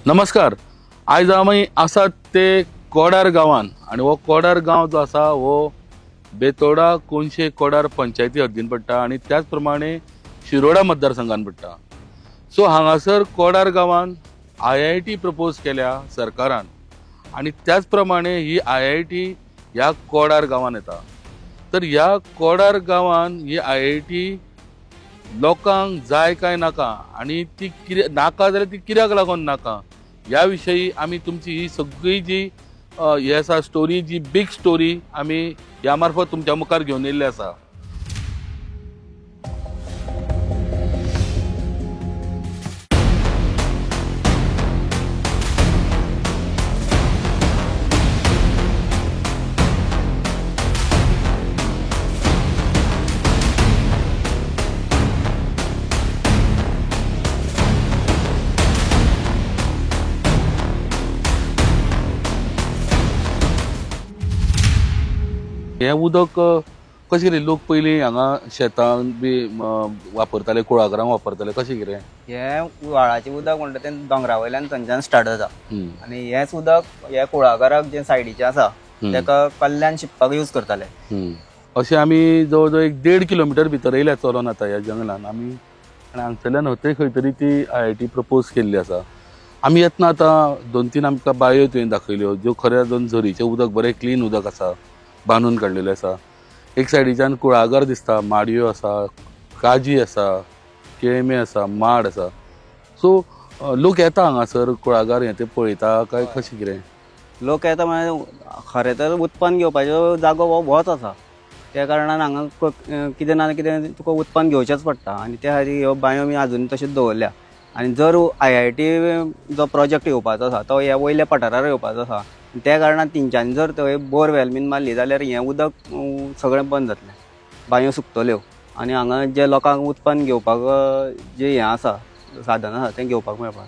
नमस्कार. आयज आमी आसात ते कोडार गांवांत आनी हो कोडार गांव जो आसा हो बेतोडा कोणशे कोडार पंचायती हद्दीन पडटा आनी त्याच प्रमाणे शिरोडा मतदारसंघान पडटा. सो हांगासर कोडार गांवांत IIT प्रपोज केल्या सरकारान आनी त्याच प्रमाणे ही IIT ह्या कोडार गांवांत येता. तर ह्या कोडार गांवांत ही IIT लोकांक जाय काय नाका आनी ती कितें नाका जाल्यार ती कित्याक लागून नाका ह्या विशयी आमी तुमची ही सगळी जी ही आसा स्टोरी, जी बीग स्टोरी आमी ह्या मार्फत तुमच्या मुखार घेवन येयल्ली आसा. हे उदक कशें कितें लोक पयलीं हांगा शेतांत बी वापरताले, कुळागरांक वापरताले, कशें कितें? हे व्हाळाचें उदक म्हणटा तें दोंगरा वयल्यान थंयच्यान स्टार्ट जाता आनी हेच उदक हे कुळागराक जे सायडीचे आसा तेका कल्ल्यान शिंपपाक यूज करताले. अशें आमी जवळ जवळ 1.5 किलोमिटर भितर येयल्या चलोन आता ह्या जंगलान आमी आनी हांगसरल्यान हथंय खंय तरी ती IIT प्रपोज केल्ली आसा. आमी येतना आतां 2-3 आमकां बांयो तुवें दाखयल्यो ज्यो खऱ्या दोन झरीचें उदक बरें क्लीन उदक आसा, बांदून काडलेलें आसा. एक सायडीच्यान कुळागर दिसता, माडयो आसा, काजी आसा, केळमे आसा, माड आसा. सो लोक येता हांगासर कुळागर हें तें पळयता काय कशें कितें? लोक येता म्हणजे खरें तर उत्पन्न घेवपाचो जागो हो होच आसा. त्या कारणान हांगा कितें ना कितें तुका उत्पन्न घेवचेंच पडटा आनी त्या खातीर ह्यो बांयो आमी आजून तश्योच दवरल्या. आनी जर IIT जो प्रोजेक्ट येवपाचो आसा तो ह्या वयल्या पठारार येवपाचो आसा, त्या कारणान तेंच्यांनी जर थंय बोरवेल बीन मारली जाल्यार हें उदक सगळें बंद जातलें, बांयो सुकतल्यो आनी हांगा जे लोकांक उत्पन्न घेवपाक जे हें आसा साधन आसा तें घेवपाक मेळपाक.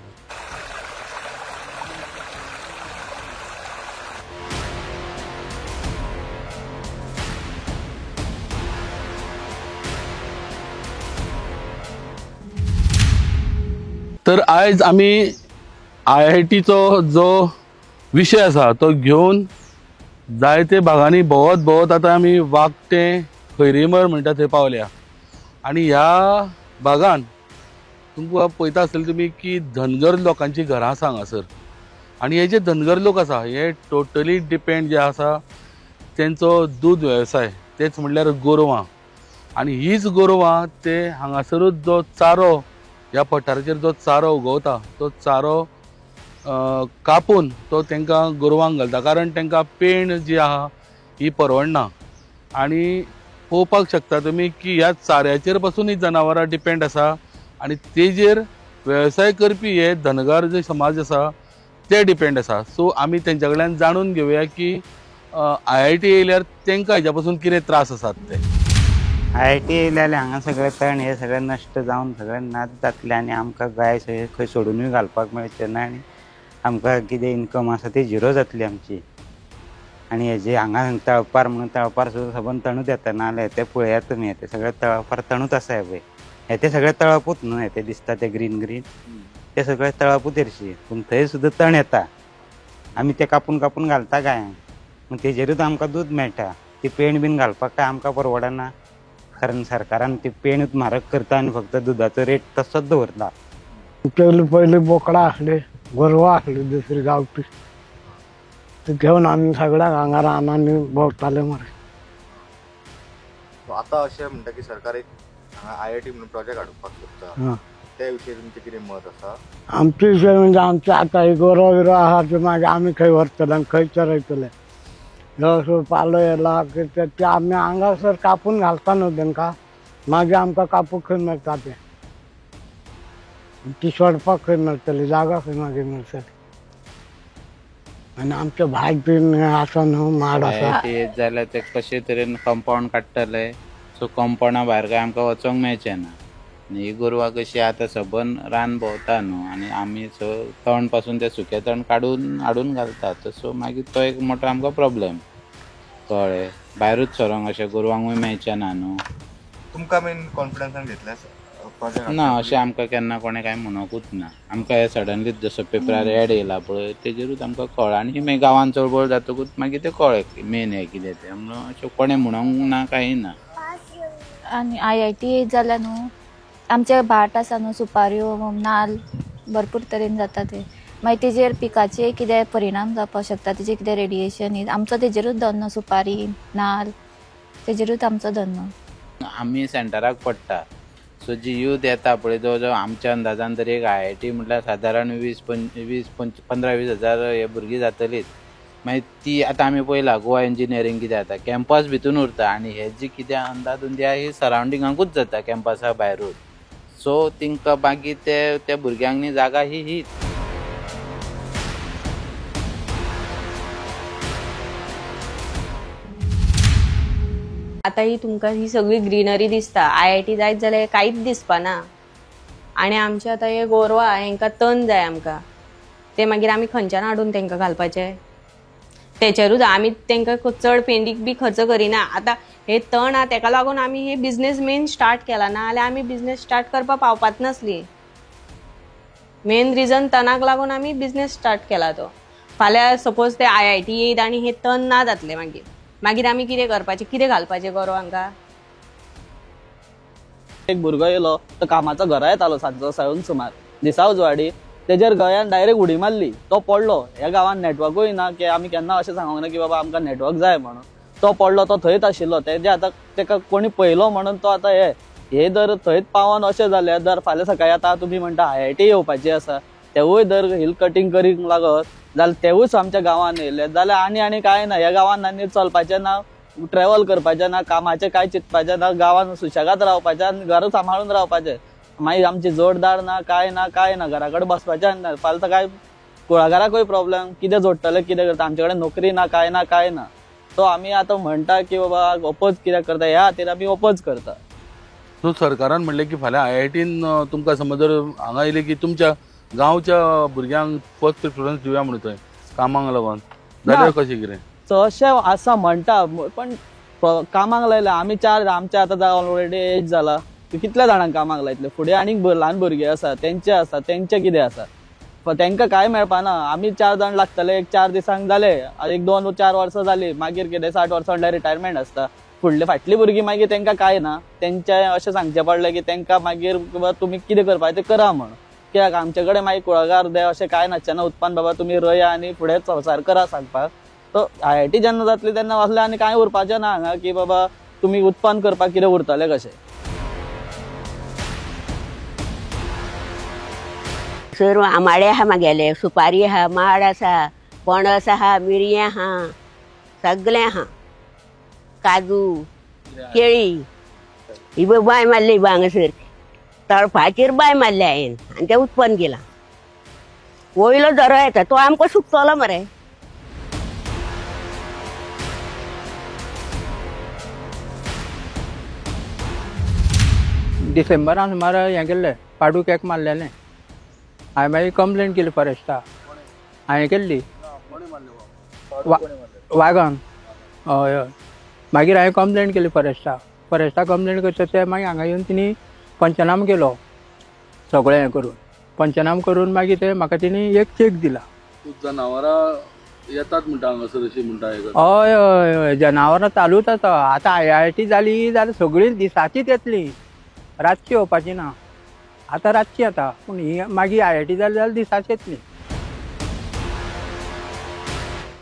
तर आयज आमी IITचो जो विशय आसा तो घेवन जायते भागांनी भोंवत आतां आमी वागटें खैरीमळ म्हणटा थंय पावल्या. आनी ह्या भागान तुमकां पळयता आसतले तुमी की धनगर लोकांची घरां आसा हांगासर. आनी हे जे धनगर लोक आसा हे टोटली डिपेंड जे आसा तेंचो दूद वेवसाय, तेच म्हणल्यार गोरवां. आनी हीच गोरवां ते हांगासरूच जो चारो ह्या पठाराचेर जो चारो उगवता तो चारो कापून तो तांकां गोरवांक घालता, कारण तांकां पेंड जी आहा ही परवडना. आनी पळोवपाक शकता तुमी की ह्या चाऱ्याचेर पासून ही जनावरां डिपेंड आसा आनी तेजेर वेवसाय करपी हे धनगर जे समाज आसा ते डिपेंड आसा. सो आमी तेंच्या कडल्यान जाणून घेवया की IIT येयल्यार तांकां हेच्या पासून कितें त्रास आसात ते. IIT येयल्यार हांगा सगळे तण हे सगळे नश्ट जावन सगळे नाच जातले आनी आमकां गाय खंय सोडूनय घालपाक मेळचें ना आनी आमकां कितें इनकम आसा ती झिरो जातली आमची. आनी हेजे हांगा तळपार म्हणून तळपार सुद्दां सबंद तणूच येता, नाल्यार ते पळयात तुमी ते सगळे तळपार तणूच आसा पळय. हे ते सगळे तळपूच न्हू, हे ते दिसता ते ग्रीन ग्रीन ते सगळे तळपूच येरशी, पूण थंय सुद्दां तण येता. आमी ते कापून कापून घालता गायांक, पूण तेजेरूच आमकां दूद मेळटा. ती पेंड बीन घालपाक काय आमकां परवडना, कारण सरकारान ती पेंडूच म्हारग करता आनी फक्त दुधाचो रेट तसोच दवरता. पहिले बोकडा आसले, गोरवां आसली दुसरी गावठी, ते घेवन आमी सगळ्या हांगा रानांनी भोंवताले मरे. आता अशें म्हणटा की सरकार एक IIT म्हणून प्रोजेक्ट हाडपाक सोदता, त्या विशयी तुमचें कितें मत आसा? आमचे विशय म्हणजे आमचे आतां हे गोरवां बिरवां आहा ते मागीर आमी खंय व्हरतले आनी खंय चरयतले. ह्यो पालो येयला की ते आमी हांगासर कापून घालता न्हू तांकां, मागीर आमकां कापूक खंय मेळटा ते, ती सोडपाक खंय मेळटली, जागा खंय मागीर मेळटली. आनी आमचे भात बीन आसा न्हू, माड आसा. येत जाल्यार ते कशे तरेन कंपाउंड काडटले, सो कंपाउंडा भायर काय आमकां वचोंक मेळचें ना. आनी ही गोरवां कशी आतां सबंद रान भोंवता न्हू आनी आमी तण पासून ते सुकें तण काडून हाडून घालतात, सो मागीर तो एक मोठो आमकां प्रॉब्लेम. कळ्ळें, भायरूच सरोंक अशें गोरवांकूय मेळचें ना न्हू. तुमकां मेन कॉन्फिडन्सान घेतल्यार प्रोजेक्ट ना अशें आमकां केन्ना कोणें कांय म्हणोकूच ना. आमकां हे सडनलीच जसो पेपरार एड येयला पळय तेजेरूच आमकां कळ्ळें आनी मागीर गांवांत चळवळ जातकूच मागीर तें कळ्ळें मेन हें कितें तें. म्हणून अशें कोणें म्हणोंक ना काय ना. आणि IIT जाल्यार न्हू आमचे भाट आसा न्हू सुपाऱ्यो नाल्ल भरपूर तरेन जाता ते मागीर तेजेर पिकाचे कितें परिणाम जावपाक शकता तेजेर कितें रेडिएशन आमचो तेजेरूच धंदो सुपारी नाल्ल तेजेरूच आमचो धंदो. आमी सेंटराक पडटा सो जी यूथ येता पळय जवळ जवळ आमच्या अंदाजान तरी एक IIT म्हटल्यार सादारण 15-20 हजार हे भुरगीं जातलीच. मागीर ती आतां आमी पळयलां गोवा इंजिनियरींग कितें जाता कॅम्पस भितून उरता आनी हे जी कितें अंदाज उंदी आहा ही सरावंडिंगाकूच जाता कॅम्पसा भायरूच. सो तिंका मागीर त्या भुरग्यांक जागा हीच. आता ही तुमकां ही सगळी ग्रीनरी दिसता IIT जायत जाल्यार कांयच दिसपाना. आनी आमचे आतां हे गोरवां हांकां तण जाय आमकां ते मागीर आमी खंयच्यान हाडून तांकां घालपाचे तेचेरूच आमी तांकां चड पेंडीक बी खर्च करिना. आतां हे तण आहा ताका लागून आमी हे बिझनेस मेन स्टार्ट केला ना जाल्यार आमी बिझनेस स्टार्ट करपाक पावपाच नासली. मेन रिजन तणाक लागून आमी बिझनेस स्टार्ट केला तो. फाल्यां सपोज ते IIT येयत आनी हे तण ना जातले मागीर आमी कितें करपाचें कितें घालपाचें गोरवांका. एक भुरगो येयलो तो कामाचो घरा येतालो सांजचो 7 सुमार दिसा उजवाडी तेजेर गळ्यान डायरेक्ट उडी मारली तो पडलो. ह्या गांवांत नेटवर्कूय ना की आमी केन्ना अशें सांगूंक ना की बाबा आमकां नेटवर्क जाय म्हणून. तो पडलो तो थंयच आशिल्लो तेजे आतां ताका कोणी पळयलो म्हणून तो आतां हे जर थंयच पावोन अशें जाल्यार जर फाल्यां सकाळीं आतां तुमी म्हणटा IIT येवपाची आसा तेवूय जर हिल कटींग करींक लागत जाल्यार तेवूच आमच्या गांवांत येयले जाल्यार आनी कांय ना. ह्या गांवांत आनी चलपाचें ना ट्रॅव्हल करपाचें ना कामाचें कांय चिंतपाचें ना गांवांत सुशेगाद रावपाचें आनी घर सांबाळून रावपाचें. मागीर आमची जोडदार ना कांय ना घरा कडेन बसपाचें ना. फाल्यां कांय कुळागराकूय प्रॉब्लेम कितें जोडटले कितें करता आमचे कडेन नोकरी ना कांय ना. सो आमी आतां म्हणटा की बाबा ओपोज कित्याक करता ह्या खातीर आमी ओपोज करता. सो सरकारान म्हणलें की फाल्यां IITन तुमकां समज जर हांगा येयलें की तुमच्या गांवच्या भुरग्यांक फर्स्ट प्रिफरन्स दिवया म्हणून थंय कामाक लागून जाल्यार कशें कितें. तशें आसा म्हणटा पण कामाक लायल्या आमी आमच्या आतां ऑलरेडी एज जाला कितल्या जाणांक कामाक लायतले फुडें आनीक ल्हान भुरगे आसा तेंचे कितें आसा तांकां कांय मेळपाना. आमी 4 जाण लागतले एक 4 दिसांक जाले 1-2-4 वर्सां जाली मागीर कितें 60 वर्सां म्हणल्यार रिटायरमेंट आसता. फाटली भुरगीं मागीर तांकां कांय ना तेंचे अशें सांगचें पडलें की तांकां मागीर तुमी कितें करपाचें तें करा म्हण. कित्याक आमचे कडेन मागीर कुळागर दे अशें कांय नासचें ना उत्पन्न बाबा तुमी रया आनी फुडें संवसार करा सांगपाक. तो IIT जेन्ना जातली तेन्ना असलें आनी कांय उरपाचें ना हांगा की बाबा तुमी उत्पन्न करपाक कितें उरतलें कशें. सर आंबाडे आहा म्हागेले सुपारी आहा माड आसा पणस आहा मिरयां आहा सगळें आहा काजू केळी ही बाय मारली हांगासर तळफाचेर बाय मारल्या हांवें आनी तें उत्पन्न केलां. वयलो जरो येता तो आमकां सुकतलो मरे. डिसेंबरान सुमार हें केल्लें पाडूक एक मारलेलें हांवें मागीर कंप्लेंट केली फॉरेस्टा हांवें केल्ली वागान हय मागीर हांवें कंप्लेंट केली फॉरेस्टा कंप्लेंट करता ते मागीर हांगा येवन तिणी पंचनाम केलो सगळें हें करून पंचनाम करून मागीर ते म्हाका तिणी एक चेक दिला. जनावरां येतात म्हणटा हांगासर अशी म्हणटा. हय जनावरां चालूच आसा. आतां IIT जाली जाल्यार सगळीं दिसाचीच येतलीं रातची येवपाची ना. आतां रातची येता पूण ही मागीर IIT जाली जाल्यार दिसाची येतली.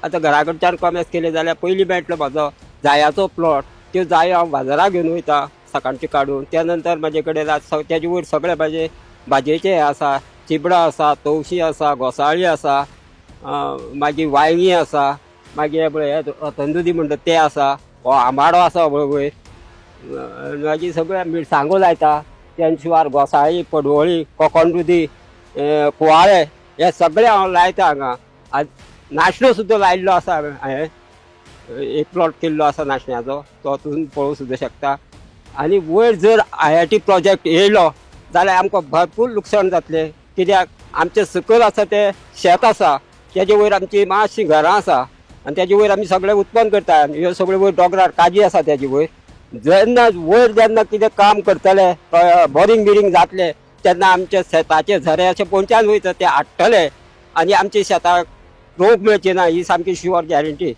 आतां घरा कडच्यान कॉमेर्स केले जाल्यार पयलीं मेळटलो म्हाजो जायाचो प्लॉट त्यो जायो हांव बाजाराक घेवन वयता सकाळची काडून. त्या नंतर म्हाजे कडेन तेजे वयर सगळे म्हाजे भाजयेचे आसा चिबडां आसा तवशीं आसा घोसाळीं आसा मागीर वांयगीं आसा मागीर हे तंदुरी म्हणटा ते आसा हो आंबाडो आसा वयर मागीर सगळे मिरसांगो लायता त्या शिवार घोसाळी पडवळी कोकण कुवाळे हे सगळे हांव लायता हांगा. नाशणो सुद्दां लायिल्लो आसा हांवें एक प्लॉट केल्लो आसा नाशण्याचो तो तुमी पळोवंक सुद्दां शकता. आनी वयर जर IIT प्रोजेक्ट येयलो जाल्यार आमकां भरपूर लुकसाण जातलें कित्याक आमचे सकयल आसा ते शेत आसा तेजे वयर आमची मातशीं घरां आसा आनी तेजे वयर आमी सगळें उत्पन्न करता. ह्यो सगळ्यो वयर दोंगरार काजी आसा तेजे वयर जेन्ना वयर जेन्ना कितें काम करतले बोरींग बिरींग जातले तेन्ना आमचे शेताचे झरे अशे पोंच्यान वयता ते हाडटले आनी आमच्या शेताक रोग मेळचे ना ही सामकी शुअर गॅरंटी.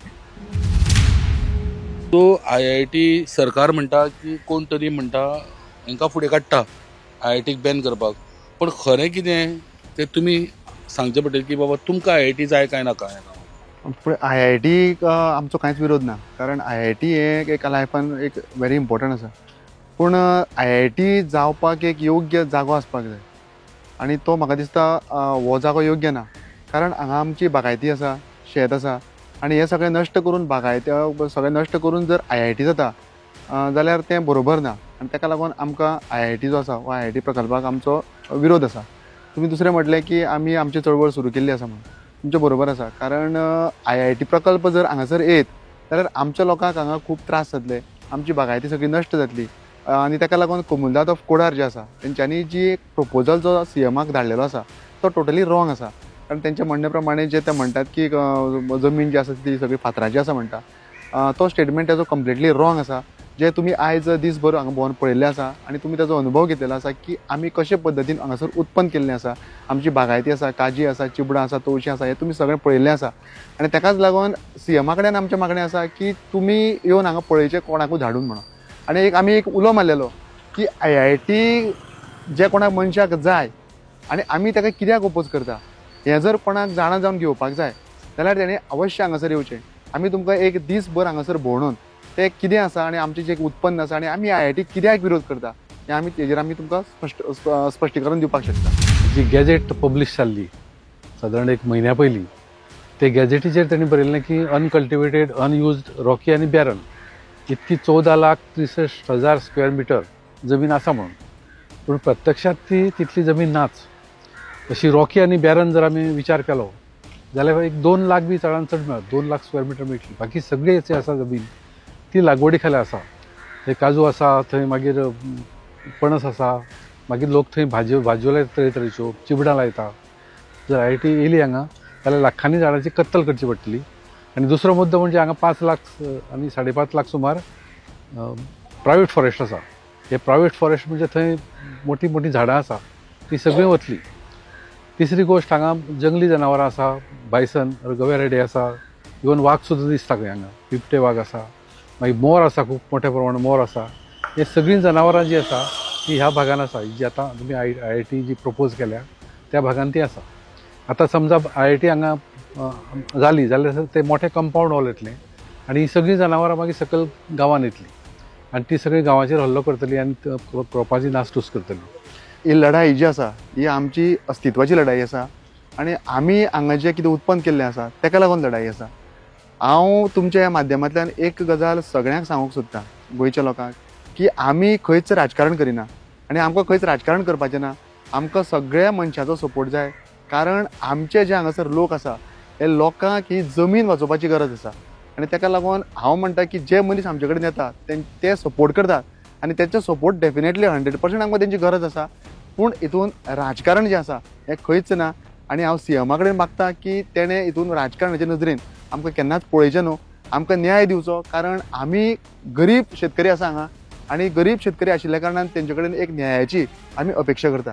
तो IIT सरकार म्हणटा की कोण तरी म्हणटा हांकां फुडें काडटा IITक बॅन करपाक, पण खरें कितें तें तुमी सांगचे पडटलें की बाबा तुमकां IIT जाय काय नाका. पण IIT आमचो कांयच विरोध ना, कारण IIT हे एका लायफान एक व्हेरी इम्पॉर्टंट आसा. पूण IIT जावपाक एक योग्य जागो आसपाक जाय आनी तो म्हाका दिसता हो जागो योग्य ना. कारण हांगा आमची बागायती आसा, शेत आसा आनी हे सगळें नश्ट करून बागायत्या सगळें नश्ट करून जर IIT जाता जाल्यार तें बरोबर ना. आनी ताका लागून आमकां IIT जो आसा वा IIT प्रकल्पाक आमचो विरोध आसा. तुमी दुसरें म्हटलें की आमी आमची चळवळ सुरू केल्ली आसा म्हणून, तुमचें बरोबर आसा. कारण IIT प्रकल्प जर हांगासर येत जाल्यार आमच्या लोकांक हांगा खूब त्रास जातले, आमची बागायती सगळी नश्ट जातली. आनी ताका लागून कोमुलदाद ऑफ कोडार जे आसा तेंच्यांनी जी एक प्रपोजल जो CMाक धाडलेलो आसा तो टोटली रॉंग आसा. कारण तेंच्या म्हणणे प्रमाणे जे ते म्हणटात की जमीन जी आसा ती सगळी फातराची आसा म्हणटा, तो स्टेटमेंट तेजो कंप्लिटली रॉंग आसा. जे तुमी आयज दीसभर हांगा भोंवन पळयल्लें आसा आनी तुमी ताचो अनुभव घेतलेलो आसा की आमी कशे पद्दतीन हांगासर उत्पन्न केल्लें आसा. आमची बागायती आसा, काजी आसा, चिबडां आसा, तवशीं आसा, हें तुमी सगळें पळयल्लें आसा. आनी ताकाच लागून CMा कडेन आमचें मागणें आसा की तुमी येवन हांगा पळयचें कोणाकूय धाडून म्हणून. आनी आमी एक उलो मारलेलो की IIT जे कोणाक मनशाक जाय आनी आमी ताका कित्याक ओपोज करता, हें जर कोणाक जाणा जावन घेवपाक जाय जाल्यार तेणें अवश्य हांगासर येवचें. आमी तुमकां एक दीसभर हांगासर भोंवडून तें कितें आसा आनी आमचें जें उत्पन्न आसा आनी आमी IIT कित्याक विरोध करता हें आमी तेजेर आमी तुमकां स्पश्टीकरण दिवपाक शकता. जी गॅजेट पब्लीश जाल्ली सादारण एक म्हयन्या पयलीं, ते गॅजेटीचेर तेणी बरयल्लें की अनकल्टिवेटेड अनयुज्ड रॉकी आनी बॅरन इतकी 14,63,000 स्क्वेअर मिटर जमीन आसा म्हणून. पूण प्रत्यक्षात ती तितली जमीन नाच. अशी रॉकी आनी बॅरन जर आमी विचार केलो जाल्यार एक 2 लाख बी चडांत चड मेळत, 2 लाख स्क्वेअर मिटर मेळटली. बाकी सगळी जी आसा जमीन ती लागवडी खाला आसा. थंय काजू आसा, थंय मागीर पणस आसा, मागीर लोक थंय भाजयो लायता तरेतरेच्यो, चिबडां लायता. जर IIT येयली हांगा जाल्यार लाखांनी झाडांची कत्तल करची पडटली. आनी दुसरो मुद्दो म्हणजे हांगा 5 लाख आनी 5.5 लाख सुमार प्रायवेट फॉरेस्ट आसा. हे प्रायवेट फॉरेस्ट म्हणजे थंय मोठी मोठी झाडां आसा ती सगळीं वतली. तिसरी गोश्ट हांगा जंगली जनावरां आसा, बायसन गवेरेडे आसा, इवन वाघ सुद्दां दिसता खंय हांगा, बिबटे वाघ आसा, मागीर मोर आसा, खूब मोठ्या प्रमाणात मोर आसा. हे सगळीं जनावरां जी आसा ती ह्या भागान आसा, जी आतां तुमी IIT जी प्रपोज केल्या त्या भागान ती आसा. आतां समजा IIT हांगा जाली जाल्यार ते मोठे कंपाऊंड वॉल येतलें आनी ही सगळीं जनावरां मागीर सकयल गांवांत येतलीं आनी ती सगळीं गांवाचेर हल्लो करतली आनी क्रॉपाची नासधूस करतली. ही लढाई जी आसा ही आमची अस्तित्वाची लढाई आसा आनी आमी हांगा जें कितें उत्पन्न केल्लें आसा तेका लागून लढाई आसा. हांव तुमच्या ह्या माध्यमांतल्यान एक गजाल सगळ्यांक सांगूंक सोदतां गोंयच्या लोकांक की आमी खंयच राजकारण करिना आनी आमकां खंयच राजकारण करपाचें ना. आमकां सगळ्या मनशाचो सपोर्ट जाय. कारण आमचे जे हांगासर लोक आसा हे लोकांक ही जमीन वाचोवपाची गरज आसा आनी ताका लागून हांव म्हणटा की जे मनीस आमचे कडेन येता ते सपोर्ट करतात आनी तेंचो सपोर्ट डेफिनेटली 100% आमकां तेंची गरज आसा. पूण हितून राजकारण जें आसा हें खंयच ना आनी हांव CMा कडेन मागतां की तेणें हितून राजकारणाच्या नदरेन आमकां केन्नाच पळयचें न्हू, आमकां न्याय दिवचो. कारण आमी गरीब शेतकरी आसा हांगा आनी गरीब शेतकरी आशिल्ल्या कारणान तेंचे कडेन एक न्यायाची आमी अपेक्षा करता.